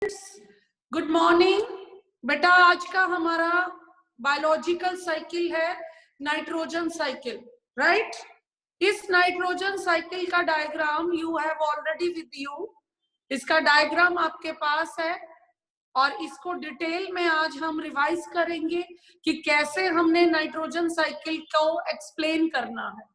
Good morning बेटा। आज का हमारा बायोलॉजिकल साइकिल है नाइट्रोजन साइकिल, राइट। इस नाइट्रोजन साइकिल का diagram you have already with you. इसका डायग्राम आपके पास है और इसको डिटेल में आज हम रिवाइज करेंगे कि कैसे हमने नाइट्रोजन साइकिल को एक्सप्लेन करना है।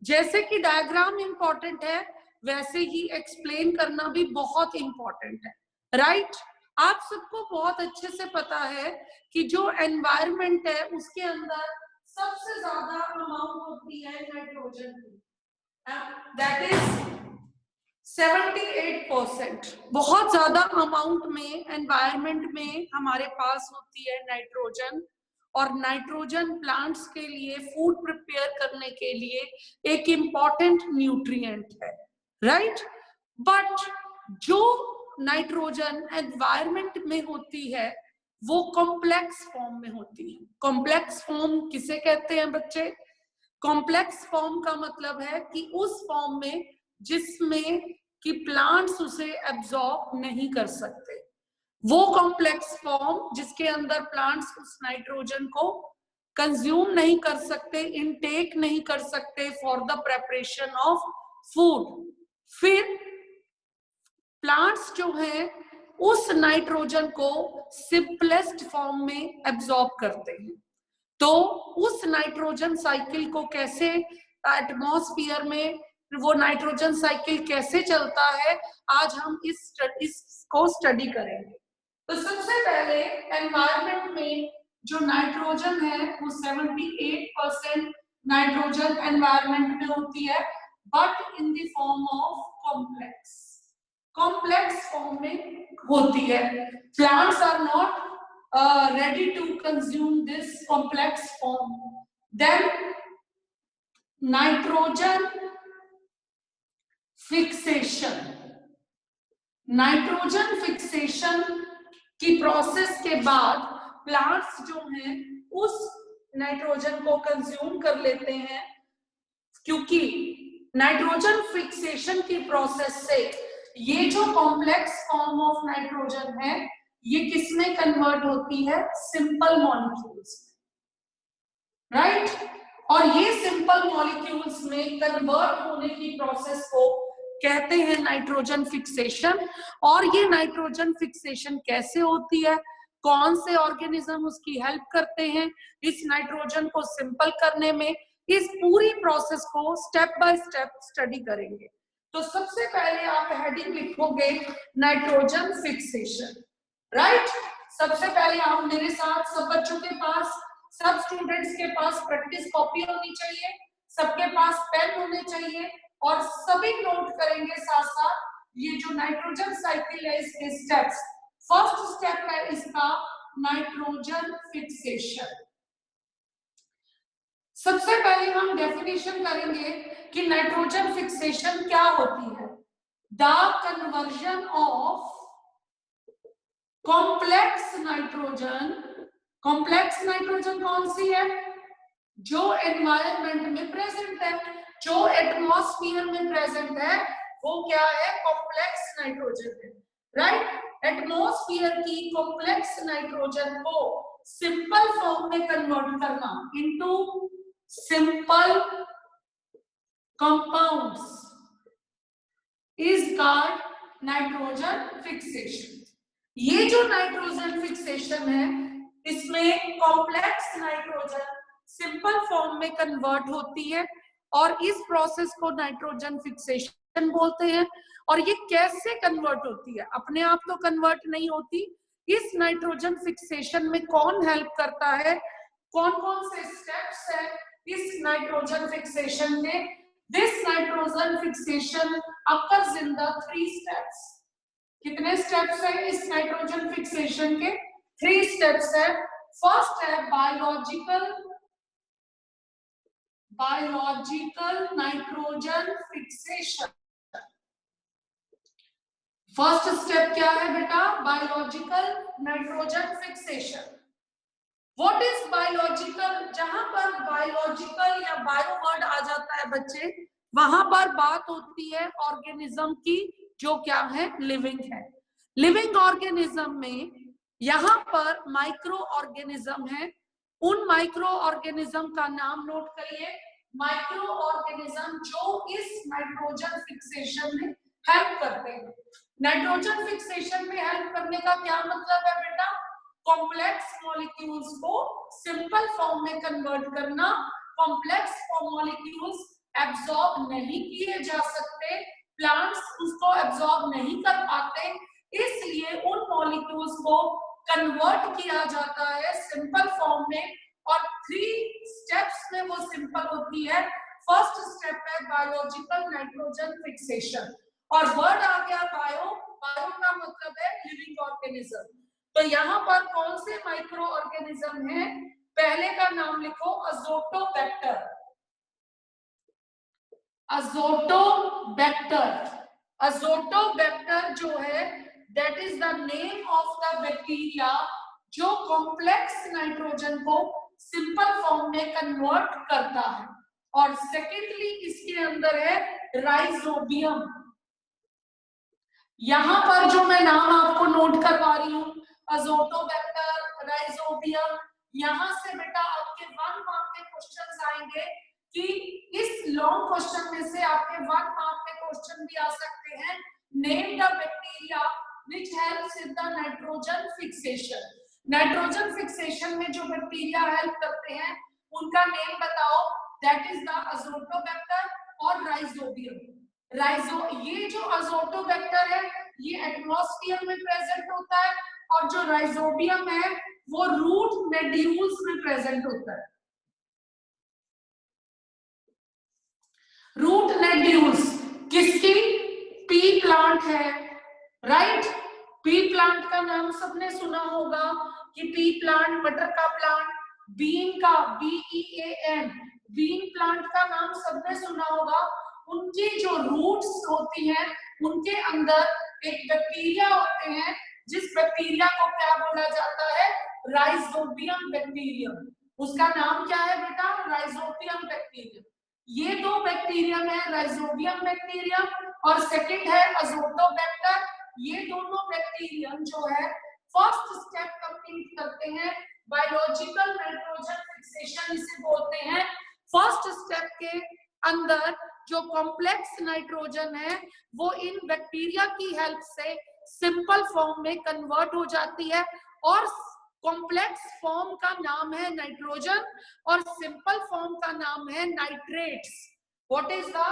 जैसे कि डायग्राम इंपॉर्टेंट है वैसे ही एक्सप्लेन करना भी बहुत इंपॉर्टेंट है, राइट। आप सबको बहुत अच्छे से पता है कि जो एनवायरनमेंट है उसके अंदर सबसे ज्यादा अमाउंट होती है नाइट्रोजन की, दैट इज 78%। बहुत ज्यादा अमाउंट में एनवायरनमेंट में हमारे पास होती है नाइट्रोजन, और नाइट्रोजन प्लांट्स के लिए फूड प्रिपेयर करने के लिए एक इम्पॉर्टेंट न्यूट्रिएंट है, राइट। बट जो नाइट्रोजन एनवायरनमेंट में होती है वो कॉम्प्लेक्स फॉर्म में होती है। कॉम्प्लेक्स फॉर्म किसे कहते हैं बच्चे? कॉम्प्लेक्स फॉर्म का मतलब है कि उस फॉर्म में जिसमें कि प्लांट्स उसे एब्जॉर्ब नहीं कर सकते, वो कॉम्प्लेक्स फॉर्म जिसके अंदर प्लांट्स उस नाइट्रोजन को कंज्यूम नहीं कर सकते, इनटेक नहीं कर सकते for the preparation of food. फिर प्लांट्स जो हैं उस नाइट्रोजन को सिंपलेस्ट फॉर्म में एब्जॉर्ब करते हैं। तो उस नाइट्रोजन साइकिल को कैसे एटमॉस्फेयर में वो नाइट्रोजन साइकिल कैसे चलता है, आज हम इसको स्टडी करेंगे। तो सबसे पहले एनवायरनमेंट में जो नाइट्रोजन है वो 78% नाइट्रोजन एनवायरनमेंट में होती है, but in the form of complex form में होती है। Plants are not ready to consume this complex form. Then nitrogen fixation. Nitrogen fixation की प्रोसेस के बाद प्लांट्स जो हैं उस नाइट्रोजन को कंज्यूम कर लेते हैं, क्योंकि नाइट्रोजन फिक्सेशन की प्रोसेस से ये जो कॉम्प्लेक्स फॉर्म ऑफ नाइट्रोजन है ये किसमें कन्वर्ट होती है? Simple molecules, right. और ये सिंपल मॉलिक्यूल्स में कन्वर्ट होने की प्रोसेस को कहते हैं नाइट्रोजन फिक्सेशन। और ये नाइट्रोजन फिक्सेशन कैसे होती है, कौन से ऑर्गेनिज्म उसकी हेल्प करते हैं इस नाइट्रोजन को सिंपल करने में, इस पूरी प्रोसेस को स्टेप बाय स्टेप स्टडी करेंगे। तो सबसे पहले आप हेडिंग लिखोगे नाइट्रोजन फिक्सेशन, राइट। सबसे पहले आप मेरे साथ, सब बच्चों के पास, सब स्टूडेंट्स के पास प्रैक्टिस कॉपी होनी चाहिए, सबके पास पेन होने चाहिए और सभी नोट करेंगे साथ साथ ये जो नाइट्रोजन साइकिल है इसके स्टेप्स। फर्स्ट स्टेप है इसका नाइट्रोजन फिक्सेशन। सबसे पहले हम डेफिनेशन करेंगे कि नाइट्रोजन फिक्सेशन क्या होती है। The conversion of complex nitrogen, complex nitrogen कौन सी है? जो एनवायरनमेंट में प्रेजेंट है, जो एटमॉस्फेयर में प्रेजेंट है वो क्या है? कॉम्प्लेक्स नाइट्रोजन है, राइट। एटमॉस्फेयर की कॉम्प्लेक्स नाइट्रोजन को सिंपल फॉर्म में कन्वर्ट करना into simple compounds is called nitrogen fixation. ये जो नाइट्रोजन फिक्सेशन है इसमें कॉम्प्लेक्स नाइट्रोजन सिंपल फॉर्म में कन्वर्ट होती है और इस प्रोसेस को नाइट्रोजन फिक्सेशन बोलते हैं। और ये कैसे कन्वर्ट होती है? अपने आप तो कन्वर्ट नहीं होती, इस नाइट्रोजन फिक्सेशन में कौन हेल्प करता है, कौन कौन से स्टेप्स है इस नाइट्रोजन फिक्सेशन के? This nitrogen fixation occurs in the 3 steps. कितने स्टेप्स है इस नाइट्रोजन फिक्सेशन के? 3 स्टेप्स है। फर्स्ट है biological nitrogen fixation. First step क्या है बेटा? Biological nitrogen fixation. What is biological? जहां पर बायोलॉजिकल या बायो वर्ड आ जाता है बच्चे, वहां पर बात होती है ऑर्गेनिज्म की जो क्या है? लिविंग है। लिविंग ऑर्गेनिज्म में यहाँ पर माइक्रो ऑर्गेनिज्म है, उन माइक्रो ऑर्गेनिज्म का नाम नोट करिए। माइक्रो ऑर्गेनिज्म जो इस नाइट्रोजन फिक्सेशन में हेल्प करते हैं। नाइट्रोजन फिक्सेशन में हेल्प करने का क्या मतलब है बेटा? कॉम्प्लेक्स मॉलिक्यूल्स को सिंपल फॉर्म में कन्वर्ट करना। कॉम्प्लेक्स मॉलिक्यूल्स एब्सॉर्ब नहीं किए जा सकते, प्लांट्स उसको एब्सॉर्ब नहीं कर पाते, इसलिए उन मॉलिक्यूल्स को कन्वर्ट किया जाता है सिंपल फॉर्म में। और 3 स्टेप्स में वो सिंपल होती है। फर्स्ट स्टेप है बायोलॉजिकल नाइट्रोजन फिक्सेशन, और वर्ड आ गया बायो। बायो का मतलब है लिविंग ऑर्गेनिज्म। तो यहाँ पर कौन से माइक्रो ऑर्गेनिज्म है? पहले का नाम लिखो अजोटोबैक्टर। अजोटोबैक्टर, अजोटोबैक्टर जो है that is the name of the bacteria जो कॉम्प्लेक्स नाइट्रोजन को सिंपल फॉर्म में कन्वर्ट करता है। और सेकेंडली इसके अंदर है राइजोबियम। यहां पर जो मैं नाम आपको नोट करवा रही हूं, अजोटोबैक्टर, राइजोबियम, यहां से बेटा आपके 1 मार्क के क्वेश्चंस आएंगे कि इस लॉन्ग क्वेश्चन में से आपके 1 मार्क के क्वेश्चन भी आ सकते हैं। Name the bacteria which helps in the nitrogen fixation. Nitrogen fixation में जो बैक्टीरिया हेल्प करते हैं उनका नेम बताओ। दैट इज द अजोटोबैक्टर और राइजोबियम। ये जो अजोटोबैक्टर है ये एटमॉस्फेयर में प्रेजेंट होता है, और जो राइजोबियम है वो रूट नोड्यूल्स में प्रेजेंट होता है। रूट नोड्यूल्स किसकी? पी प्लांट है, राइट। पी प्लांट का नाम सबने सुना होगा कि पी प्लांट, मटर का प्लांट, बीन का BEAN, बीन प्लांट का नाम सबने सुना होगा। उनकी जो रूट्स होती हैं उनके अंदर एक बैक्टीरिया होते हैं, जिस बैक्टीरिया को क्या बोला जाता है? Rhizobium bacterium. उसका नाम क्या है बेटा? Rhizobium bacterium. ये 2 बैक्टीरियम है, राइजोबियम बैक्टीरियम और सेकंड है अजोटोबैक्टर। ये दोनों बैक्टीरियम जो है फर्स्ट स्टेप कंप्लीट करते हैं बायोलॉजिकल नाइट्रोजन फिक्सेशन इसे बोलते हैं। फर्स्ट स्टेप के अंदर जो कॉम्प्लेक्स नाइट्रोजन है वो इन बैक्टीरिया की हेल्प से सिंपल फॉर्म में कन्वर्ट हो जाती है, और कॉम्प्लेक्स फॉर्म का नाम है नाइट्रोजन और सिंपल फॉर्म का नाम है nitrates. What is the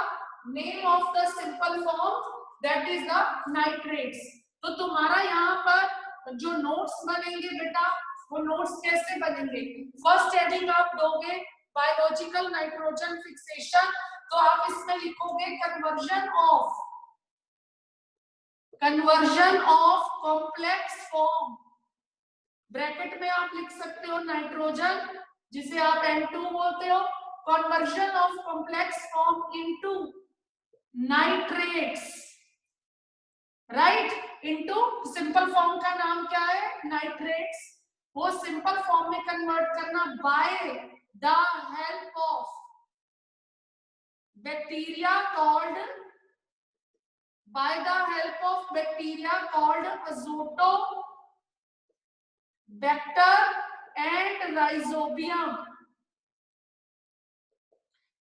name of the simple form? That is the nitrates. तो तुम्हारा यहाँ पर जो नोट्स बनेंगे बेटा वो नोट्स कैसे बनेंगे? फर्स्ट हेडिंग आप दोगे बायोलॉजिकल नाइट्रोजन फिक्सेशन, तो आप इसमें लिखोगे conversion of complex form. Bracket में आप लिख सकते हो नाइट्रोजन, जिसे आप N2 बोलते हो, conversion of complex form into nitrates, right, into simple form का नाम क्या है? नाइट्रेट्स। वो सिंपल फॉर्म में कन्वर्ट करना by the help of bacteria called azotobacter and rhizobium.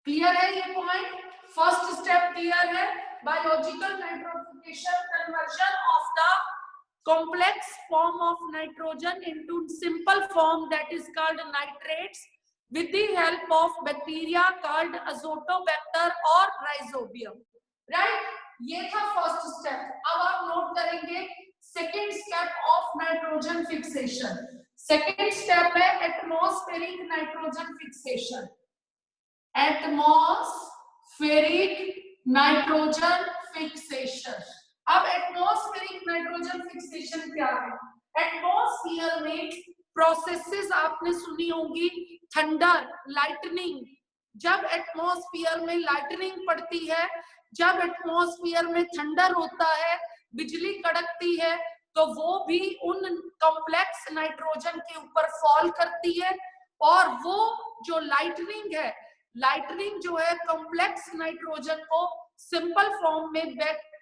Clear है ये पॉइंट? फर्स्ट स्टेप क्लियर है? Biological nitrification, conversion of the complex form of nitrogen into simple form that is called nitrates with the help of bacteria called azotobacter or rhizobium, right? ये था first step. अब आप note करेंगे second step of nitrogen fixation. Second step है atmospheric nitrogen fixation. Atmospheric nitrogen fixation. अब atmospheric nitrogen fixation क्या है? Atmosphere में प्रोसेसेस आपने सुनी होगी, थंडर, लाइटनिंग। जब एटमॉस्फेयर में लाइटनिंग पड़ती है, जब एटमॉस्फेयर में थंडर होता है, बिजली कड़कती है, तो वो भी उन कॉम्प्लेक्स नाइट्रोजन के ऊपर फॉल करती है, और वो जो लाइटनिंग है, लाइटनिंग जो है कॉम्प्लेक्स नाइट्रोजन को सिंपल फॉर्म में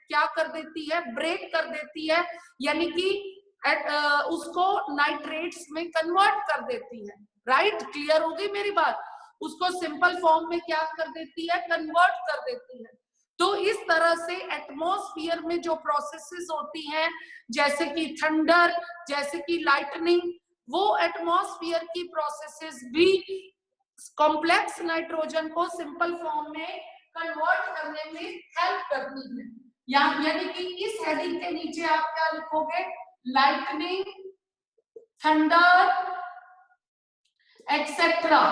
क्या कर देती है, ब्रेक कर देती है, यानी कि उसको नाइट्रेट्स में कन्वर्ट कर देती है। राइट, क्लियर हो गई मेरी बात? उसको सिंपल फॉर्म में क्या कर देती है, कन्वर्ट कर देती है। तो इस तरह से एटमॉस्फेयर में जो प्रोसेसेस होती हैं, जैसे कि थंडर, जैसे कि लाइटनिंग, वो एटमॉस्फेयर की प्रोसेसेस भी कॉम्प्लेक्स नाइट्रोजन को सिंपल फॉर्म में कन्वर्ट करने में हेल्प करती है। यानी कि इस हेडिंग के नीचे आप क्या लिखोगे, लाइटनिंग, थंडर, एक्सेट्रा।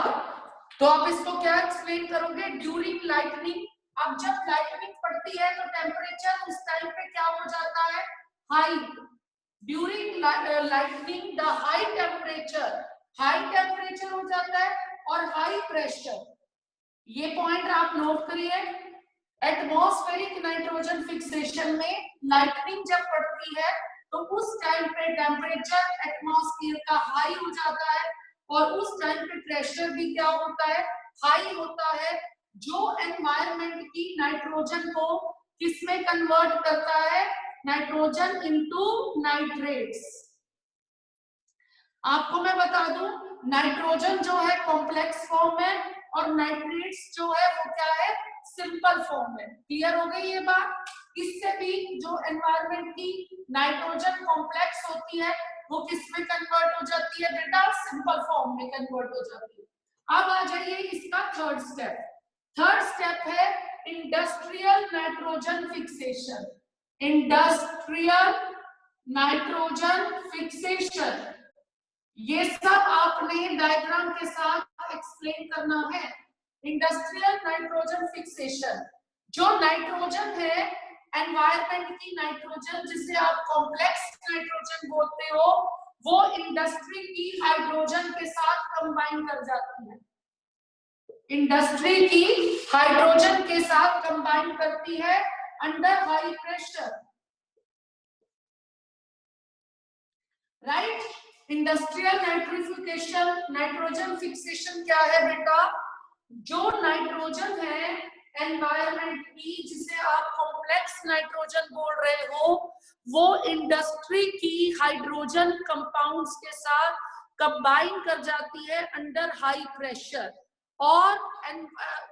तो आप इसको क्या एक्सप्लेन करोगे, ड्यूरिंग लाइटनिंग। अब जब लाइटनिंग पड़ती है तो टेम्परेचर उस टाइम पे क्या हो जाता है, high. During lightning the high temperature हो जाता है और हाई प्रेशर। ये पॉइंट आप नोट करिए। एटमॉस्फेरिक नाइट्रोजन फिक्सेशन में लाइटनिंग जब पड़ती है तो उस टाइम पे टेम्परेचर एटमॉस्फेयर का हाई हो जाता है और उस टाइम पे प्रेशर भी क्या होता है, हाई होता है, जो एनवायरनमेंट की नाइट्रोजन को किसमें कन्वर्ट करता है, नाइट्रोजन इनटू नाइट्रेट्स। आपको मैं बता दूं, नाइट्रोजन जो है कॉम्प्लेक्स फॉर्म है और नाइट्रेट्स जो है वो क्या है, सिंपल फॉर्म है। क्लियर हो गई ये बात? इससे भी जो एनवायरनमेंट की नाइट्रोजन कॉम्प्लेक्स होती है वो किसमें कन्वर्ट हो जाती है बेटा, सिंपल फॉर्म में कन्वर्ट हो जाती है। अब आ जाइए इसका थर्ड स्टेप है industrial nitrogen fixation. Industrial nitrogen fixation, ये सब आपने डायग्राम के साथ एक्सप्लेन करना है। इंडस्ट्रियल नाइट्रोजन फिक्सेशन, जो नाइट्रोजन है एनवायरनमेंट की नाइट्रोजन, जिसे आप कॉम्प्लेक्स नाइट्रोजन बोलते हो, वो इंडस्ट्री की हाइड्रोजन के साथ कंबाइन कर जाती है। इंडस्ट्री की हाइड्रोजन के साथ कंबाइन करती है under high pressure. Right, industrial nitrification, nitrogen fixation क्या है बेटा, जो नाइट्रोजन है एनवायरनमेंट की, जिसे आप कॉम्प्लेक्स नाइट्रोजन बोल रहे हो, वो इंडस्ट्री की हाइड्रोजन कंपाउंड्स के साथ कंबाइन कर जाती है अंडर हाई प्रेशर और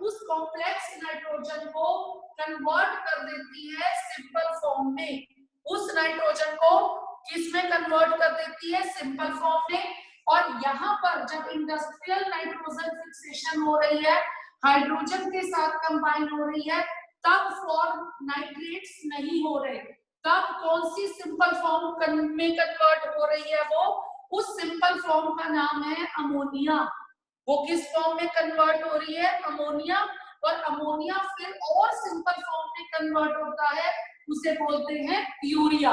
उस कॉम्प्लेक्स नाइट्रोजन को कन्वर्ट कर देती है सिंपल फॉर्म में। उस नाइट्रोजन को किसमें कन्वर्ट कर देती है, सिंपल फॉर्म में। और यहाँ पर जब इंडस्ट्रियल नाइट्रोजन फिक्सेशन हो रही है, हाइड्रोजन के साथ कंबाइन हो रही है, तब फॉर्म नाइट्रेट्स नहीं हो रहे। तब कौन सी सिंपल फॉर्म में कन्वर्ट हो रही है, वो उस सिंपल फॉर्म का नाम है अमोनिया। वो किस फॉर्म में कन्वर्ट हो रही है, अमोनिया। और अमोनिया फिर और सिंपल फॉर्म में कन्वर्ट होता है, उसे बोलते हैं यूरिया।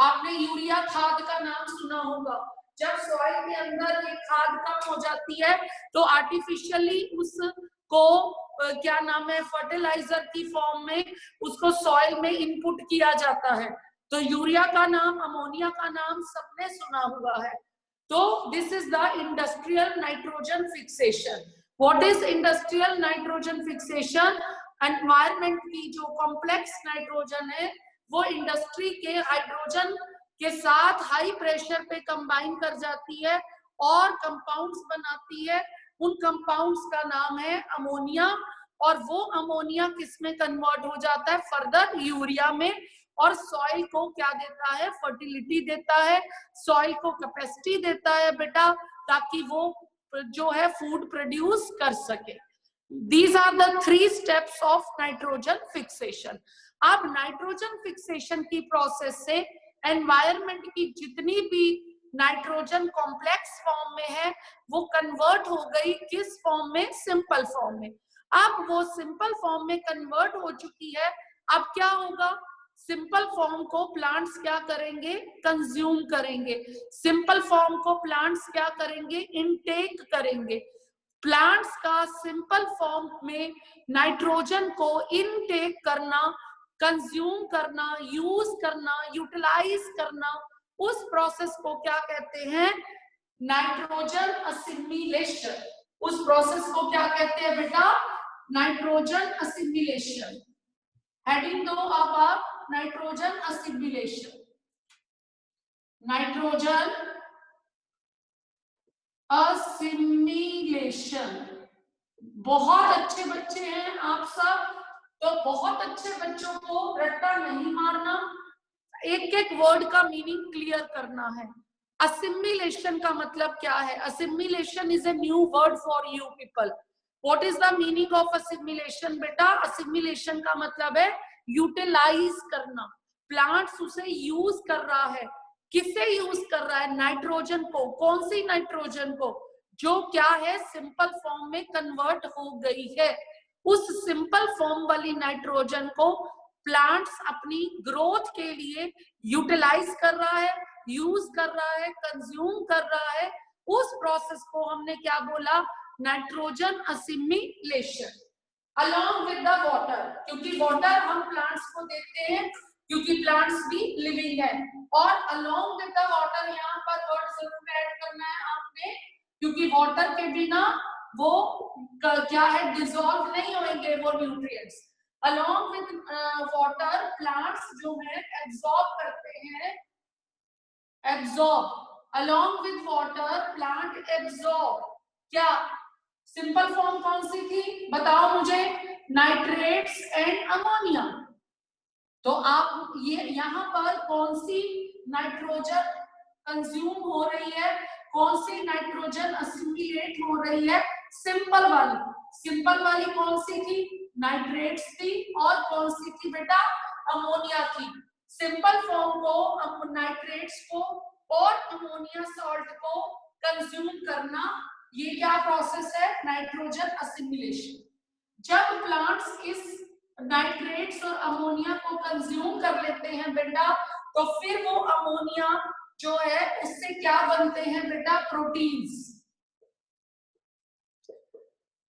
आपने यूरिया खाद का नाम सुना होगा। जब सॉइल के अंदर ये खाद कम हो जाती है तो आर्टिफिशियली उसको क्या नाम है, फर्टिलाइजर की फॉर्म में उसको सॉइल में इनपुट किया जाता है। तो यूरिया का नाम, अमोनिया का नाम सबने सुना हुआ है। तो this is the industrial nitrogen fixation. What is industrial nitrogen fixation? Environment की जो कॉम्प्लेक्स नाइट्रोजन है वो इंडस्ट्री के हाइड्रोजन के साथ हाई प्रेशर पे कंबाइन कर जाती है और कंपाउंड्स बनाती है। उन कंपाउंड्स का नाम है अमोनिया। और वो अमोनिया किसमें कन्वर्ट हो जाता है, फर्दर यूरिया में। और सॉइल को क्या देता है, फर्टिलिटी देता है, सॉइल को कैपेसिटी देता है बेटा, ताकि वो जो है फूड प्रोड्यूस कर सके। These are the 3 steps of nitrogen fixation. अब नाइट्रोजन फिक्सेशन की प्रोसेस से एनवायरनमेंट की जितनी भी नाइट्रोजन कॉम्प्लेक्स फॉर्म में है वो कन्वर्ट हो गई किस फॉर्म में, सिंपल फॉर्म में। अब वो सिंपल फॉर्म में कन्वर्ट हो चुकी है। अब क्या होगा, सिंपल फॉर्म को प्लांट्स क्या करेंगे, कंज्यूम करेंगे। सिंपल फॉर्म को प्लांट्स क्या करेंगे, इनटेक करेंगे। प्लांट्स का सिंपल फॉर्म में नाइट्रोजन को इनटेक करना, कंज्यूम करना, यूज करना, यूटिलाइज करना, उस प्रोसेस को क्या कहते हैं, नाइट्रोजन असिमिलेशन। उस प्रोसेस को क्या कहते हैं बेटा, नाइट्रोजन असिमिलेशन। हेडिंग दो अब आप नाइट्रोजन असिमिलेशन। Nitrogen assimilation. बहुत अच्छे बच्चे हैं आप सब, तो बहुत अच्छे बच्चों को रट्टा नहीं मारना, एक एक वर्ड का मीनिंग क्लियर करना है। असिमिलेशन का मतलब क्या है? Assimilation is a new word for you people. What is the meaning of assimilation बेटा? असिमिलेशन का मतलब है यूटिलाइज करना। प्लांट्स उसे यूज कर रहा है। किसे यूज कर रहा है? नाइट्रोजन को। कौन सी नाइट्रोजन को? जो क्या है, सिंपल फॉर्म में कन्वर्ट हो गई है। उस सिंपल फॉर्म वाली नाइट्रोजन को प्लांट्स अपनी ग्रोथ के लिए यूटिलाइज कर रहा है, यूज कर रहा है, कंज्यूम कर रहा है। उस प्रोसेस को हमने क्या बोला? Nitrogen assimilation. Along with the water, क्योंकि वाटर हम प्लांट्स को देते हैं, क्योंकि प्लांट्स भी लिविंग है। और अलॉन्ग विद द वाटर, यहाँ पर वर्ड जरूर ऐड करना है आपने, क्योंकि वाटर के बिना वो क्या है, डिसॉल्व नहीं होंगे वो nutrients. Along with water plants जो है एब्सॉर्ब करते हैं, absorb. Along with water plant absorb. क्या सिंपल फॉर्म कौन सी थी बताओ मुझे? Nitrates and ammonia. तो आप ये यहाँ पर कौन सी नाइट्रोजन कंज्यूम हो रही है, कौन सी नाइट्रोजन असिमिलेट हो रही है? सिंपल वाली। सिंपल वाली कौन सी थी? नाइट्रेट्स थी। और कौन सी थी बेटा? अमोनिया थी। सिंपल फॉर्म को, नाइट्रेट्स को और अमोनिया सॉल्ट को कंज्यूम करना, ये क्या प्रोसेस है? Nitrogen assimilation. जब प्लांट्स इस नाइट्रेट्स और अमोनिया को कंज्यूम कर लेते हैं बेटा, तो फिर वो अमोनिया जो है उससे क्या बनते हैं बेटा? प्रोटीन्स।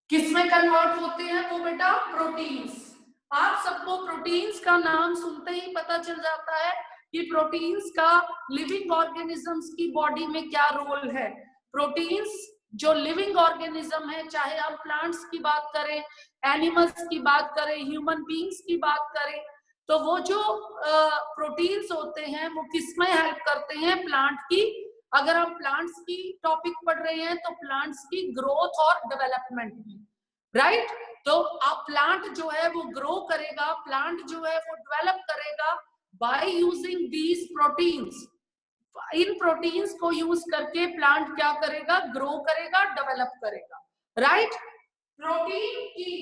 किसमें कन्वर्ट होते हैं वो बेटा? प्रोटीन्स। आप सबको प्रोटीन्स का नाम सुनते ही पता चल जाता है कि प्रोटीन्स का लिविंग ऑर्गेनिजम्स की बॉडी में क्या रोल है। प्रोटीन्स जो लिविंग ऑर्गेनिज्म है, चाहे हम प्लांट्स की बात करें, एनिमल्स की बात करें, ह्यूमन बींग्स की बात करें, तो वो जो प्रोटीन्स होते हैं वो किसमें हेल्प करते हैं? प्लांट की। अगर हम प्लांट्स की टॉपिक पढ़ रहे हैं तो प्लांट्स की ग्रोथ और डेवलपमेंट में, राइट? तो अब प्लांट जो है वो ग्रो करेगा, प्लांट जो है वो डेवलप करेगा by using these proteins. In proteins को यूज करके प्लांट क्या करेगा? ग्रो करेगा, डेवलप करेगा, राइट? प्रोटीन की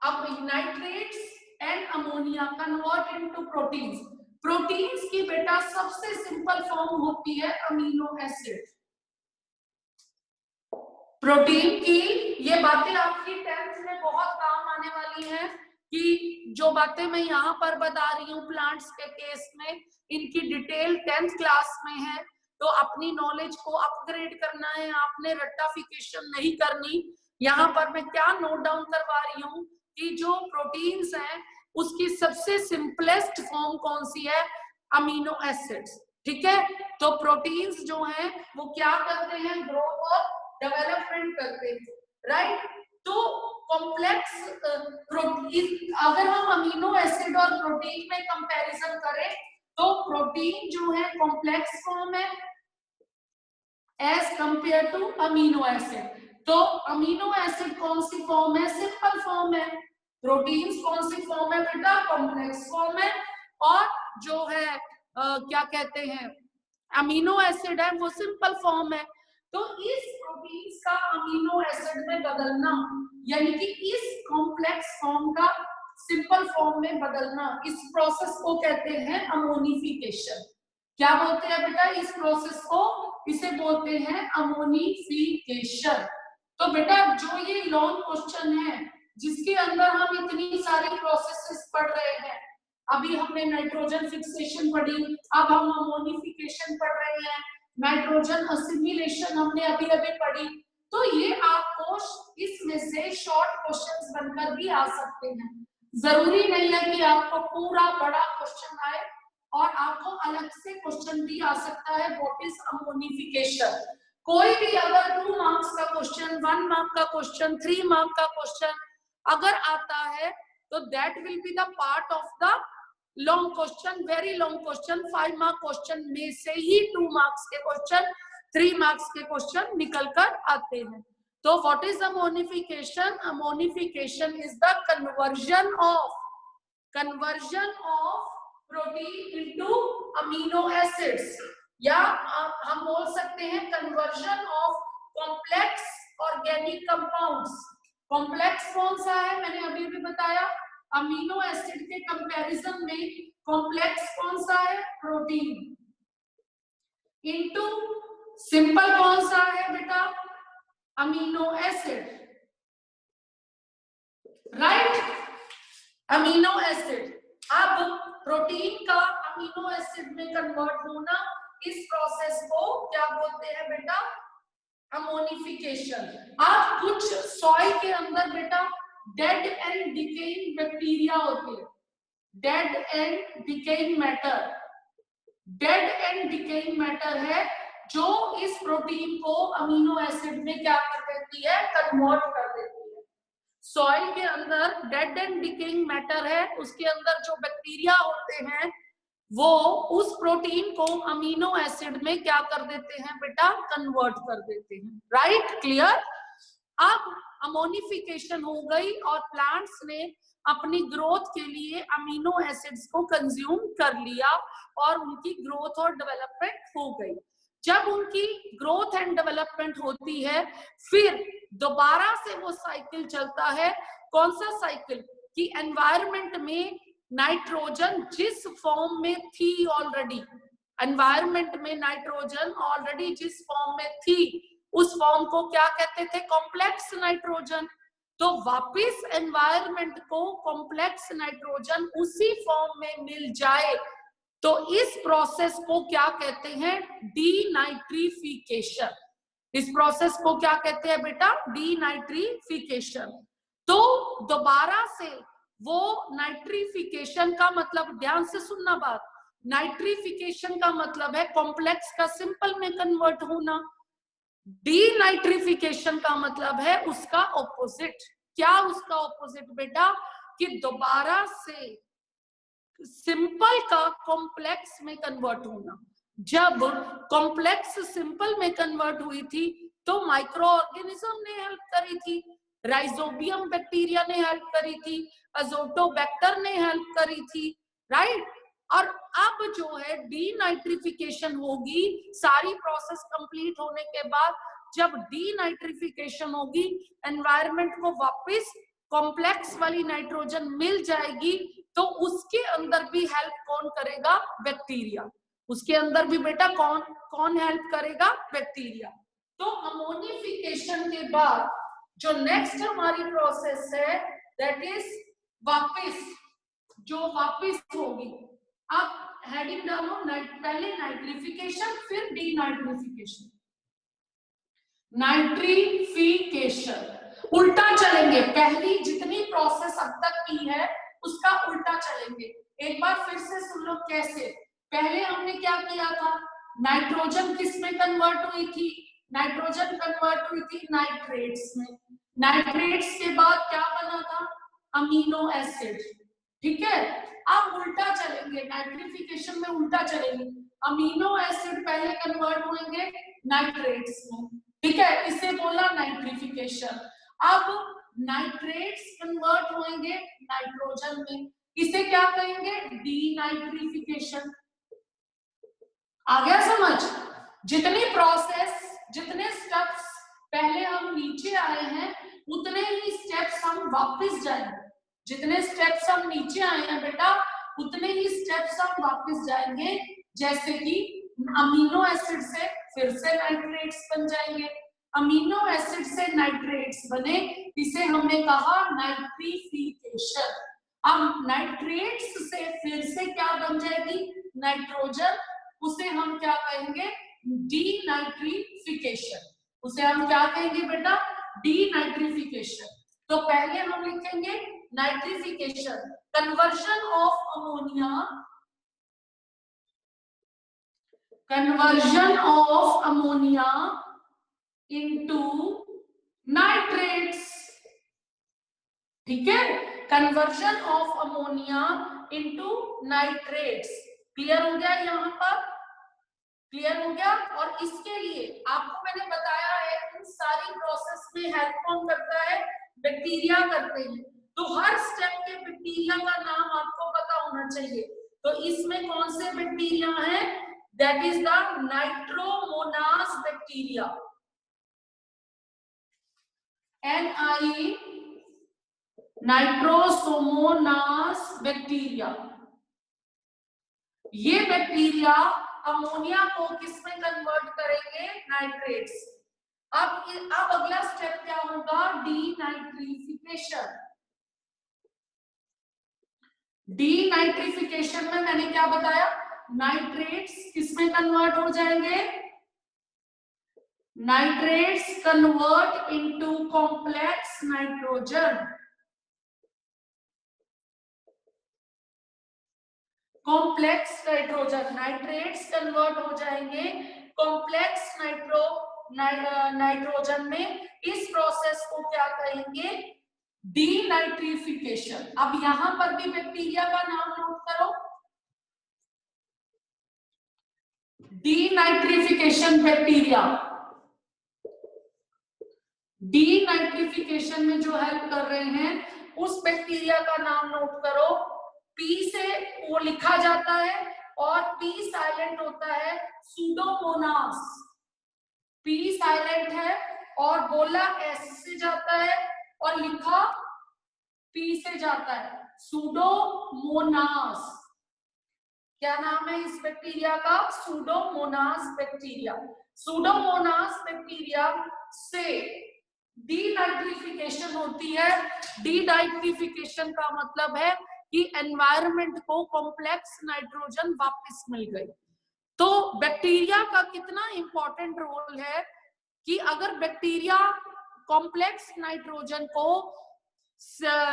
अब nitrates and ammonia convert into proteins. Proteins की बेटा सबसे सिंपल फॉर्म होती है अमीनो एसिड। प्रोटीन की ये बातें आपकी 10th में बहुत काम आने वाली हैं, कि जो बातें मैं यहाँ पर बता रही हूँ प्लांट्स के केस में, इनकी डिटेल 10th क्लास में है। तो अपनी नॉलेज को अपग्रेड करना है आपने, रट्टाफिकेशन नहीं करनी। यहाँ पर मैं क्या नोट डाउन करवा रही हूँ कि जो प्रोटीन्स हैं उसकी सबसे सिंपलेस्ट फॉर्म कौन सी है? Amino acids. ठीक है, तो प्रोटीन्स जो हैं वो क्या करते हैं? ग्रोथ और डेवलपमेंट करते हैं, राइट? तो कॉम्प्लेक्स प्रोटीन, अगर हम अमीनो एसिड और प्रोटीन में कंपैरिजन करें तो प्रोटीन जो है कॉम्प्लेक्स फॉर्म है as compare to amino acid. तो अमीनो एसिड कौन सी फॉर्म है? सिंपल फॉर्म है। प्रोटीन्स कौन सी फॉर्म है बेटा? कॉम्प्लेक्स फॉर्म है। और जो है क्या कहते हैं, अमीनो एसिड है, वो सिंपल फॉर्म है। तो इस प्रोटीन्स का अमीनो एसिड में बदलना, यानी कि इस कॉम्प्लेक्स फॉर्म का सिंपल फॉर्म में बदलना, इस प्रोसेस को कहते हैं अमोनिफिकेशन। क्या बोलते हैं बेटा इस प्रोसेस को? इसे बोलते हैं अमोनिफिकेशन। तो बेटा जो ये लॉन्ग क्वेश्चन है जिसके अंदर हम इतनी सारी प्रोसेसेस पढ़ रहे हैं, अभी हमने नाइट्रोजन फिक्सेशन पढ़ी, अब हम अमोनिफिकेशन पढ़ रहे हैं, नाइट्रोजन असिमिलेशन हमने अभी अभी पढ़ी। तो ये आपको इसमें से शॉर्ट क्वेश्चंस बनकर भी आ सकते हैं। जरूरी नहीं है कि आपको पूरा बड़ा क्वेश्चन आए, और आपको अलग से क्वेश्चन भी आ सकता है व्हाट इज अमोनिफिकेशन। कोई भी अगर 2 मार्क्स का क्वेश्चन, 1 मार्क का क्वेश्चन, 3 मार्क का क्वेश्चन अगर आता है तो that will be the part of the long question, very long question, 5 mark question में से ही 2 मार्क्स के क्वेश्चन, 3 मार्क्स के क्वेश्चन निकल कर आते हैं। तो what is ammonification? Ammonification is the conversion of protein into amino acids, या हम बोल सकते हैं conversion of complex organic compounds. Complex कौन सा है? मैंने अभी भी बताया, अमीनो एसिड के कंपैरिजन में कॉम्प्लेक्स कौन सा है? प्रोटीन। इनटू सिंपल कौन सा है बेटा? Amino acid, right? Amino acid. अब प्रोटीन का अमीनो एसिड में कन्वर्ट होना, इस प्रोसेस को क्या बोलते हैं बेटा? अमोनिफिकेशन। अब कुछ सॉइल के अंदर बेटा डेड एंड डिकेइंग बैक्टीरिया होते हैं, dead and decaying matter, dead and decaying matter है जो इस प्रोटीन को अमीनो एसिड में क्या कर देती है? कन्वर्ट कर देती है। सॉइल के अंदर डेड एंड डिकेइंग मैटर है, उसके अंदर जो बैक्टीरिया होते हैं वो उस प्रोटीन को अमीनो एसिड में क्या कर देते हैं बेटा? कन्वर्ट कर देते हैं, राइट? क्लियर? अब अमोनिफिकेशन हो गई और प्लांट्स ने अपनी ग्रोथ के लिए अमीनो एसिड्स को कंज्यूम कर लिया और उनकी ग्रोथ और डेवलपमेंट हो गई। जब उनकी ग्रोथ एंड डेवलपमेंट होती है, फिर दोबारा से वो साइकिल चलता है। कौन सा साइकिल? कि एनवायरमेंट में नाइट्रोजन जिस फॉर्म में थी ऑलरेडी, एनवायरमेंट में नाइट्रोजन ऑलरेडी जिस फॉर्म में थी, उस फॉर्म को क्या कहते थे? Complex nitrogen. तो वापिस एनवायरमेंट को कॉम्प्लेक्स नाइट्रोजन उसी फॉर्म में मिल जाए तो इस प्रोसेस को क्या कहते हैं? डीनाइट्रिफिकेशन। इस प्रोसेस को क्या कहते हैं बेटा? डीनाइट्रिफिकेशन। तो दोबारा से वो नाइट्रिफिकेशन का मतलब, ध्यान से सुनना बात, नाइट्रिफिकेशन का मतलब है कॉम्प्लेक्स का सिंपल में कन्वर्ट होना। डीनाइट्रिफिकेशन का मतलब है उसका ऑपोजिट। क्या उसका ऑपोजिट बेटा? कि दोबारा से सिंपल का कॉम्प्लेक्स में कन्वर्ट होना। जब कॉम्प्लेक्स सिंपल में कन्वर्ट हुई थी तो माइक्रो ऑर्गेनिज्म ने हेल्प करी थी, राइजोबियम बैक्टीरिया ने हेल्प करी थी, अजोटोबैक्टर ने हेल्प करी थी, राइट? और अब जो है डीनाइट्रिफिकेशन होगी, सारी प्रोसेस कंप्लीट होने के बाद जब डीनाइट्रिफिकेशन होगी, एनवायरनमेंट को वापस कॉम्प्लेक्स वाली नाइट्रोजन मिल जाएगी, तो उसके अंदर भी हेल्प कौन करेगा? बैक्टीरिया। उसके अंदर भी बेटा कौन हेल्प करेगा? बैक्टीरिया। तो अमोनिफिकेशन के बाद जो नेक्स्ट हमारी प्रोसेस है दैट इज वापस, जो वापस होगी। आप हेडिंग डालो, पहले नाइट्रिफिकेशन फिर डीनाइट्रिफिकेशन। नाइट्रिफिकेशन उल्टा चलेंगे, पहली जितनी प्रोसेस अब तक की है उसका उल्टा चलेंगे। एक बार फिर से सुन लो कैसे। पहले हमने क्या किया था? नाइट्रोजन किस में कन्वर्ट हुई थी? नाइट्रोजन कन्वर्ट हुई थी नाइट्रेट्स में। नाइट्रेट्स के बाद क्या बना था? Amino acid. ठीक है, अब उल्टा चलेंगे, नाइट्रिफिकेशन में उल्टा चलेंगे। अमीनो एसिड पहले कन्वर्ट होंगे नाइट्रेट्स में, ठीक है, इसे बोला नाइट्रिफिकेशन। अब नाइट्रेट्स कन्वर्ट होंगे नाइट्रोजन में, इसे क्या कहेंगे? डीनाइट्रिफिकेशन। आ गया समझ? जितनी प्रोसेस, जितने स्टेप्स पहले हम नीचे आए हैं उतने ही स्टेप्स हम वापस जाएंगे। जितने स्टेप्स हम नीचे आए हैं बेटा उतने ही स्टेप्स हम वापस जाएंगे। जैसे कि अमीनो एसिड से फिर से नाइट्रेट्स बन जाएंगे, अमीनो एसिड से नाइट्रेट्स बने, इसे हमने कहा नाइट्रिफिकेशन। अब नाइट्रेट्स से फिर से क्या बन जाएगी? नाइट्रोजन, उसे हम क्या कहेंगे? डीनाइट्रिफिकेशन। उसे हम क्या कहेंगे बेटा? डीनाइट्रिफिकेशन। तो पहले हम लिखेंगे nitrification, conversion of ammonia, conversion of ammonia into nitrates. ठीक है, conversion of ammonia into nitrates. Clear हो गया यहाँ पर? क्लियर हो गया। और इसके लिए आपको मैंने बताया है इन सारी प्रोसेस में हेल्प कौन करता है? बैक्टीरिया करते हैं। तो हर स्टेप के बैक्टीरिया का नाम आपको पता होना चाहिए। तो इसमें कौन से बैक्टीरिया हैं? That is the nitromonas bacteria, NI nitrosomonas bacteria. ये बैक्टीरिया अमोनिया को किसमें कन्वर्ट करेंगे? नाइट्रेट्स। अब अगला स्टेप क्या होगा? डीनाइट्रिफिकेशन। डीनाइट्रिफिकेशन में मैंने क्या बताया? नाइट्रेट्स किसमें कन्वर्ट हो जाएंगे? Nitrates convert into complex nitrogen. Complex nitrogen, nitrates convert हो जाएंगे कॉम्प्लेक्स नाइट्रोजन में। इस प्रोसेस को क्या कहेंगे? डीनाइट्रिफिकेशन। अब यहां पर भी बैक्टीरिया का नाम नोट करो। डीनाइट्रिफिकेशन बैक्टीरिया, डीनाइट्रिफिकेशन में जो हेल्प कर रहे हैं उस बैक्टीरिया का नाम नोट करो। पी से वो लिखा जाता है और पी साइलेंट होता है, सूडोमोनास। पी साइलेंट है और बोला एस से जाता है और लिखा पी से जाता है, सूडोमोनास। क्या नाम है इस बैक्टीरिया का? Pseudomonas bacteria. सूडोमोनास बैक्टीरिया से डीनाइट्रिफिकेशन होती है। डीनाइट्रिफिकेशन का मतलब है कि एनवायरनमेंट को कॉम्प्लेक्स नाइट्रोजन वापस मिल गई। तो बैक्टीरिया का कितना इंपॉर्टेंट रोल है कि अगर बैक्टीरिया कॉम्प्लेक्स नाइट्रोजन को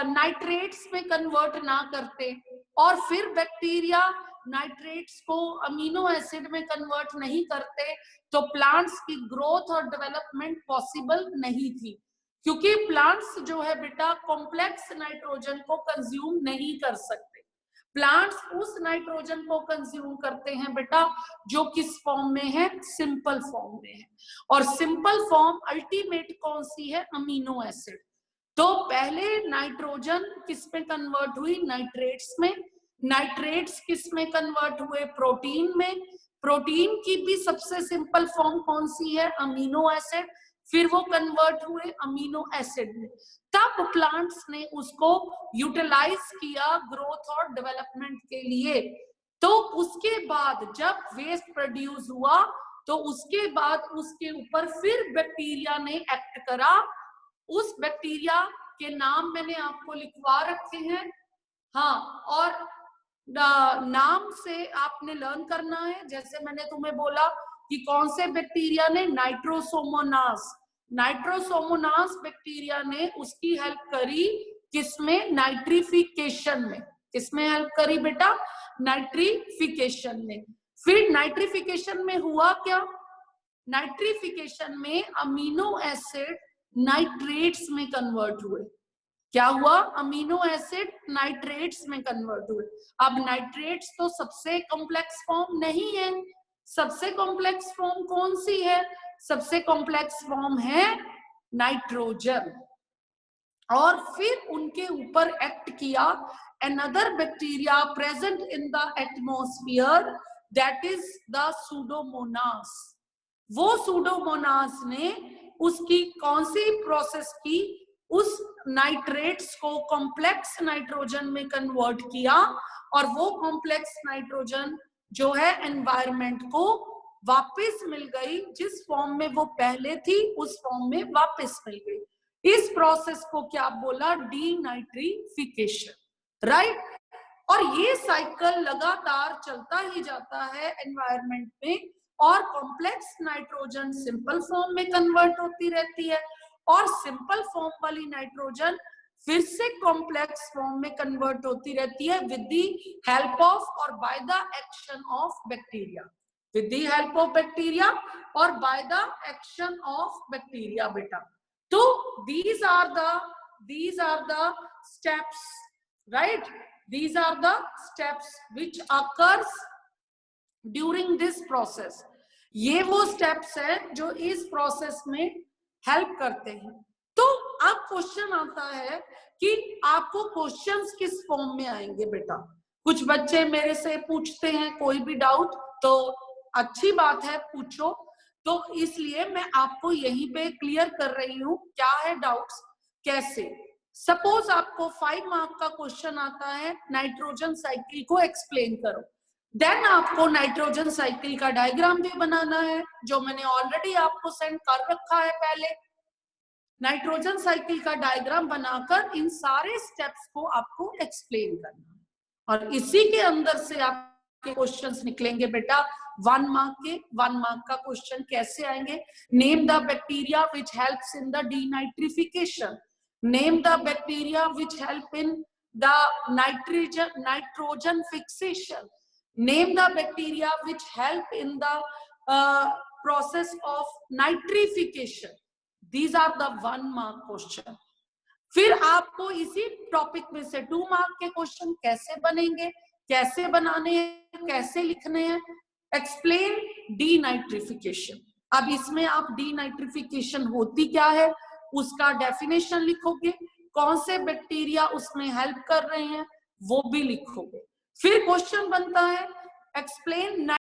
नाइट्रेट्स में कन्वर्ट ना करते और फिर बैक्टीरिया नाइट्रेट्स को अमीनो एसिड में कन्वर्ट नहीं करते तो प्लांट्स की ग्रोथ और डेवलपमेंट पॉसिबल नहीं थी, क्योंकि प्लांट्स जो है बेटा कॉम्प्लेक्स नाइट्रोजन को कंज्यूम नहीं कर सकते। प्लांट्स उस नाइट्रोजन को कंज्यूम करते हैं बेटा जो किस फॉर्म में है? सिंपल फॉर्म में है। और सिंपल फॉर्म अल्टीमेट कौन सी है? Amino acid. तो पहले नाइट्रोजन किस में कन्वर्ट हुई? नाइट्रेट्स में। नाइट्रेट्स किस में कन्वर्ट हुए? प्रोटीन में। प्रोटीन की भी सबसे सिंपल फॉर्म कौन सी है? Amino acid. फिर वो कन्वर्ट हुए अमीनो एसिड में। तब प्लांट्स ने उसको यूटिलाइज किया ग्रोथ और डेवलपमेंट के लिए। तो उसके बाद जब वेस्ट प्रोड्यूस हुआ तो उसके बाद उसके ऊपर फिर बैक्टीरिया ने एक्ट करा। उस बैक्टीरिया के नाम मैंने आपको लिखवा रखे हैं। हाँ, और नाम से आपने लर्न करना है। जैसे मैंने तुम्हें बोला कि कौन से बैक्टीरिया ने? नाइट्रोसोमोनास। नाइट्रोसोमोनास बैक्टीरिया ने उसकी हेल्प करी किसमें? नाइट्रिफिकेशन में। किसमें हेल्प करी बेटा? नाइट्रिफिकेशन में। फिर नाइट्रिफिकेशन में हुआ क्या? नाइट्रिफिकेशन में अमीनो एसिड नाइट्रेट्स में कन्वर्ट हुए। क्या हुआ? अमीनो एसिड नाइट्रेट्स में कन्वर्ट हुए। अब नाइट्रेट्स तो सबसे कॉम्प्लेक्स फॉर्म नहीं है। सबसे कॉम्प्लेक्स फॉर्म कौन सी है? सबसे कॉम्प्लेक्स फॉर्म है नाइट्रोजन। और फिर उनके ऊपर एक्ट किया another bacteria present in the atmosphere, that is the Pseudomonas. वो सूडोमोनास ने उसकी कौन सी प्रोसेस की? उस नाइट्रेट्स को कॉम्प्लेक्स नाइट्रोजन में कन्वर्ट किया और वो कॉम्प्लेक्स नाइट्रोजन जो है एनवायरनमेंट को वापस मिल गई। जिस फॉर्म में वो पहले थी उस फॉर्म में वापस मिल गई। इस प्रोसेस को क्या बोला? डीनाइट्रिफिकेशन। राइट। और ये साइकिल लगातार चलता ही जाता है एनवायरनमेंट में और कॉम्प्लेक्स नाइट्रोजन सिंपल फॉर्म में कन्वर्ट होती रहती है और सिंपल फॉर्म वाली नाइट्रोजन फिर से कॉम्प्लेक्स फॉर्म में कन्वर्ट होती रहती है विद द हेल्प ऑफ और by the action of bacteria. With the help of bacteria और by the action of bacteria बेटा। तो these are the steps, right? These are the steps which occurs during this process. ये वो steps है जो इस process में help करते हैं। तो अब क्वेश्चन आता है कि आपको क्वेश्चंस किस फॉर्म में आएंगे बेटा। कुछ बच्चे मेरे से पूछते हैं कोई भी डाउट, तो अच्छी बात है, पूछो। तो इसलिए मैं आपको यहीं पे क्लियर कर रही हूं क्या है डाउट्स, कैसे। सपोज आपको 5 मार्क का क्वेश्चन आता है, नाइट्रोजन साइकिल को एक्सप्लेन करो। देन आपको नाइट्रोजन साइकिल का डायग्राम भी बनाना है, जो मैंने ऑलरेडी आपको सेंड कर रखा है पहले। नाइट्रोजन साइकिल का डायग्राम बनाकर इन सारे स्टेप्स को आपको एक्सप्लेन करना है, और इसी के अंदर से आपके क्वेश्चंस निकलेंगे बेटा 1 मार्क के। 1 मार्क का क्वेश्चन कैसे आएंगे? Name the bacteria which helps in the denitrification, name the bacteria which help in the nitrogen fixation, name the bacteria which help in the process of nitrification. These are the 1 mark question. फिर आपको इसी topic में से 2 mark के question कैसे बनेंगे, कैसे बनाने हैं, कैसे लिखने हैं। Explain denitrification. अब इसमें आप डीनाइट्रिफिकेशन होती क्या है उसका डेफिनेशन लिखोगे, कौन से बैक्टीरिया उसमें हेल्प कर रहे हैं वो भी लिखोगे। फिर क्वेश्चन बनता है एक्सप्लेन